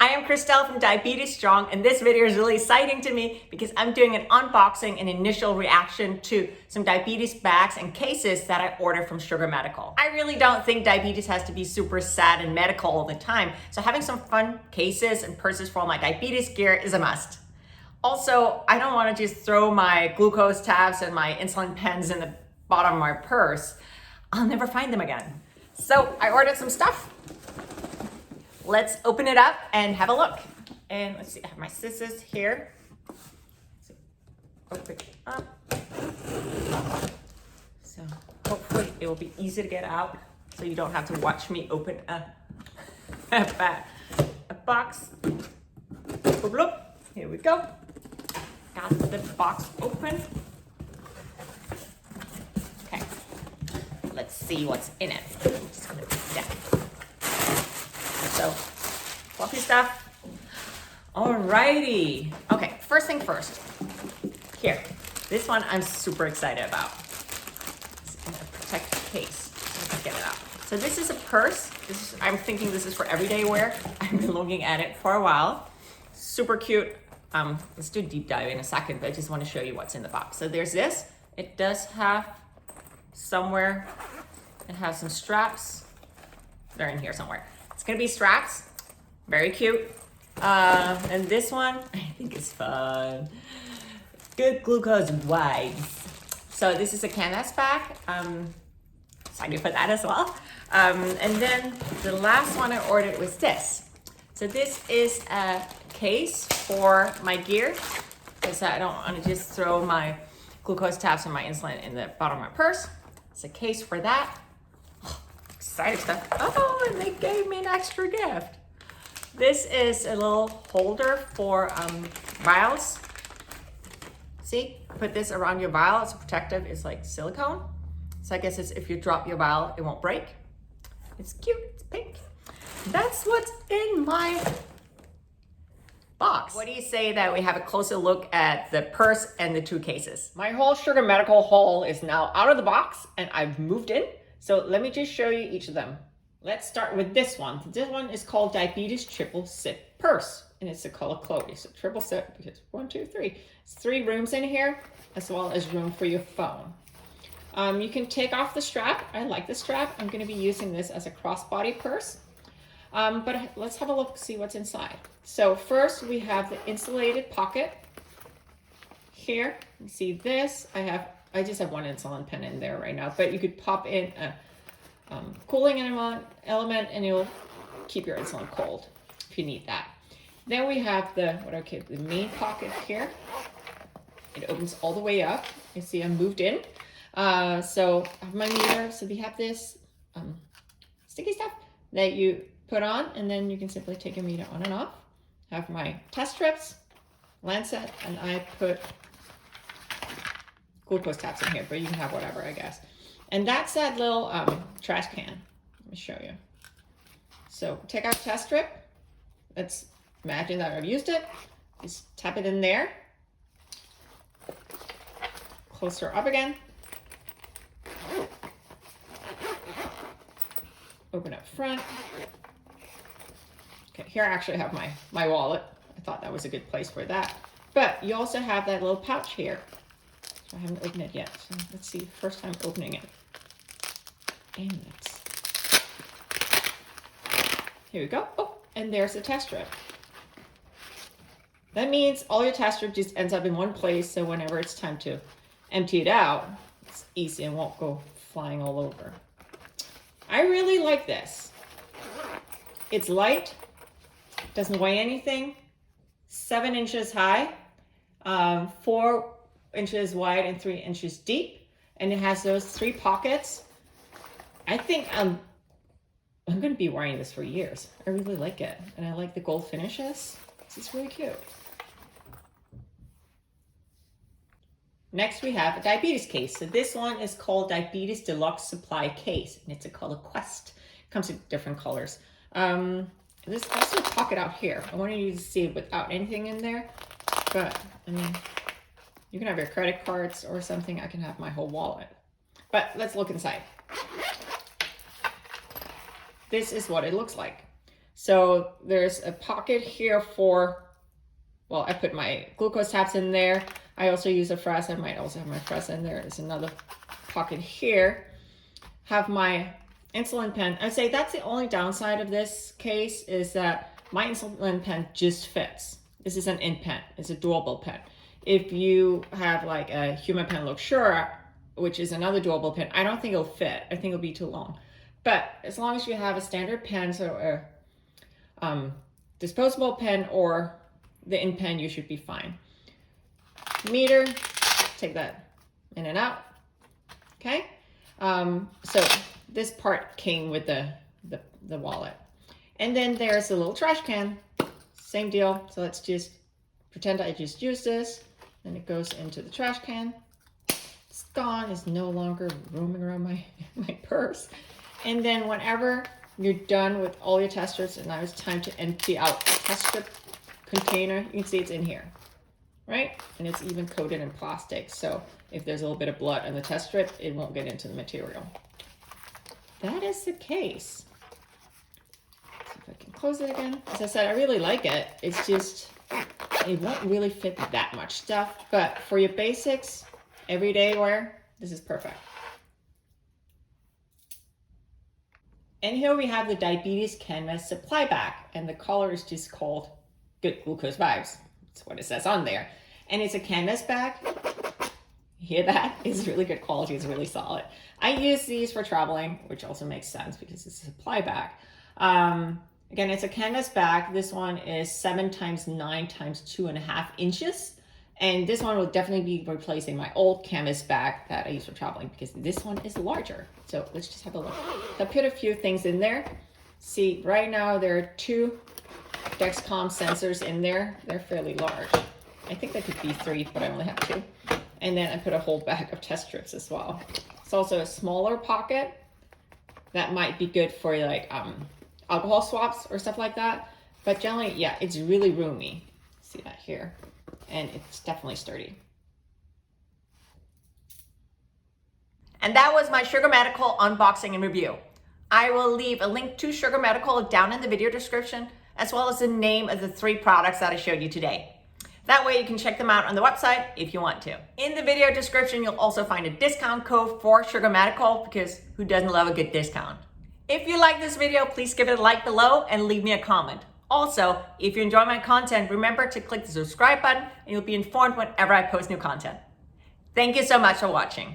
I am Christelle from Diabetes Strong, and this video is really exciting to me because I'm doing an unboxing and initial reaction to some diabetes bags and cases that I ordered from Sugar Medical. I really don't think diabetes has to be super sad and medical all the time, so having some fun cases and purses for all my diabetes gear is a must. Also, I don't want to just throw my glucose tabs and my insulin pens in the bottom of my purse. I'll never find them again. So I ordered some stuff. Let's open it up and have a look. And let's see, I have my scissors here. Open it up. So hopefully it will be easy to get out so you don't have to watch me open a box. Bloop. Here we go. Got the box open. Okay, let's see what's in it. I'm just gonna put it down. So, fluffy stuff. Alrighty. Okay, first thing first. Here, this one I'm super excited about. It's in a protected case. Let's get it out. So this is a purse. I'm thinking this is for everyday wear. I've been looking at it for a while. Super cute. Let's do a deep dive in a second, but I just want to show you what's in the box. So there's this. It does have somewhere, it has some straps. They're in here somewhere. It's gonna be straps, very cute. And this one, I think is fun. Good glucose wipes. So this is a canvas bag. Excited for that as well. And then the last one I ordered was this. So this is a case for my gear, because I don't want to just throw my glucose tabs and my insulin in the bottom of my purse. It's a case for that. Exciting stuff. Oh, and they gave me an extra gift. This is a little holder for vials. See, put this around your vial. It's protective. It's like silicone. So I guess it's, if you drop your vial, it won't break. It's cute. It's pink. That's what's in my box. What do you say that we have a closer look at the purse and the two cases? My whole Sugar Medical haul is now out of the box and I've moved in. So let me just show you each of them. Let's start with this one. This one is called Diabetes Triple Sip Purse, and it's the color Chloe. So triple sip, because 1, 2, 3. It's 3 rooms in here, as well as room for your phone. You can take off the strap. I like the strap. I'm going to be using this as a crossbody purse. But let's have a look, see what's inside. So first we have the insulated pocket. Here, you see this. I just have one insulin pen in there right now, but you could pop in a cooling element and you'll keep your insulin cold if you need that. Then we have the main pocket here. It opens all the way up. You see I'm moved in. So I have my meter. So we have this sticky stuff that you put on, and then you can simply take your meter on and off. I have my test strips, lancet, and I put glucose tabs in here, but you can have whatever, I guess. And that's that little trash can. Let me show you. So take out the test strip. Let's imagine that I've used it. Just tap it in there. Closer up again. Open up front. Okay, here I actually have my wallet. I thought that was a good place for that. But you also have that little pouch here. So I haven't opened it yet. So let's see, first time opening it. And here we go. Oh, and there's the test strip. That means all your test strip just ends up in one place, so whenever it's time to empty it out, it's easy and won't go flying all over. I really like this. It's light, doesn't weigh anything, 7 inches high, 4 inches wide and 3 inches deep, and it has those 3 pockets. I think I'm going to be wearing this for years. I really like it, and I like the gold finishes. This is really cute. Next we have a diabetes case. So this one is called Diabetes Deluxe Supply Case, and it's a color Quest. It comes in different colors. There's also a pocket out here. I wanted you to see it without anything in there, but I mean, you can have your credit cards or something. I can have my whole wallet. But let's look inside. This is what it looks like. So there's a pocket here for, well, I put my glucose tabs in there. I also use a Frass. I might also have my Frass in there. There's another pocket here. Have my insulin pen. I'd say that's the only downside of this case is that my insulin pen just fits. This is an in pen. It's a durable pen. If you have like a Human Pen Luxura, which is another durable pen, I don't think it'll fit. I think it'll be too long. But as long as you have a standard pen, so a disposable pen or the in pen, you should be fine. Meter, take that in and out. Okay. So this part came with the wallet. And then there's a little trash can. Same deal. So let's just pretend I just used this. And it goes into the trash can. It's gone. It's no longer roaming around my purse. And then whenever you're done with all your test strips and now it's time to empty out the test strip container, you can see it's in here, right? And it's even coated in plastic. So if there's a little bit of blood on the test strip, it won't get into the material. That is the case. See if I can close it again. As I said, I really like it. It's just, it won't really fit that much stuff, but for your basics, everyday wear, this is perfect. And here we have the Diabetes Canvas Supply Bag, and the color is just called Good Glucose Vibes. That's what it says on there. And it's a canvas bag. Hear that? It's really good quality. It's really solid. I use these for traveling, which also makes sense because it's a supply bag. Again, it's a canvas bag. This one is 7 × 9 × 2.5 inches. And this one will definitely be replacing my old canvas bag that I use for traveling because this one is larger. So let's just have a look. So I put a few things in there. See, right now there are 2 Dexcom sensors in there. They're fairly large. I think there could be 3, but I only have 2. And then I put a whole bag of test strips as well. It's also a smaller pocket that might be good for like alcohol swaps or stuff like that. But generally, yeah, it's really roomy. See that here? And it's definitely sturdy. And that was my Sugar Medical unboxing and review. I will leave a link to Sugar Medical down in the video description, as well as the name of the 3 products that I showed you today. That way you can check them out on the website if you want to. In the video description, you'll also find a discount code for Sugar Medical because who doesn't love a good discount? If you like this video, please give it a like below and leave me a comment. Also, if you enjoy my content, remember to click the subscribe button and you'll be informed whenever I post new content. Thank you so much for watching.